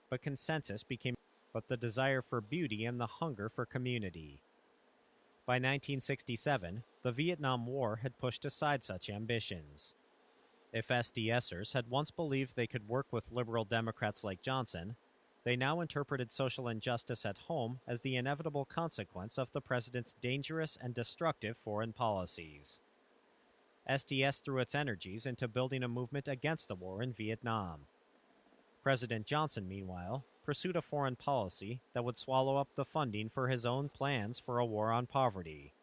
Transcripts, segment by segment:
but consensus became but the desire for beauty and the hunger for community. By 1967, the Vietnam War had pushed aside such ambitions. If SDSers had once believed they could work with liberal Democrats like Johnson, they now interpreted social injustice at home as the inevitable consequence of the president's dangerous and destructive foreign policies. SDS threw its energies into building a movement against the war in Vietnam. President Johnson, meanwhile, pursued a foreign policy that would swallow up the funding for his own plans for a war on poverty,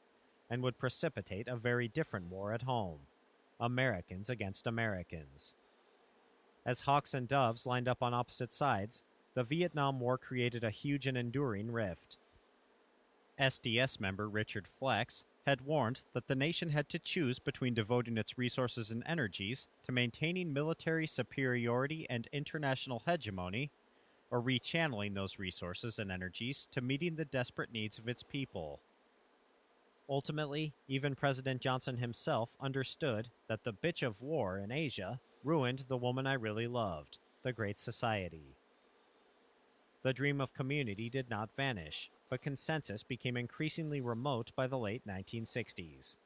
and would precipitate a very different war at home: Americans against Americans. As hawks and doves lined up on opposite sides, the Vietnam War created a huge and enduring rift. SDS member Richard Flex had warned that the nation had to choose between devoting its resources and energies to maintaining military superiority and international hegemony, or rechanneling those resources and energies to meeting the desperate needs of its people. Ultimately, even President Johnson himself understood that the bitch of war in Asia ruined the woman I really loved, the Great Society. The dream of community did not vanish, but consensus became increasingly remote by the late 1960s.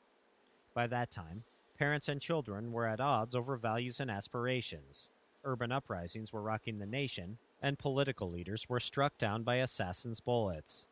By that time, parents and children were at odds over values and aspirations, urban uprisings were rocking the nation, and political leaders were struck down by assassins' bullets.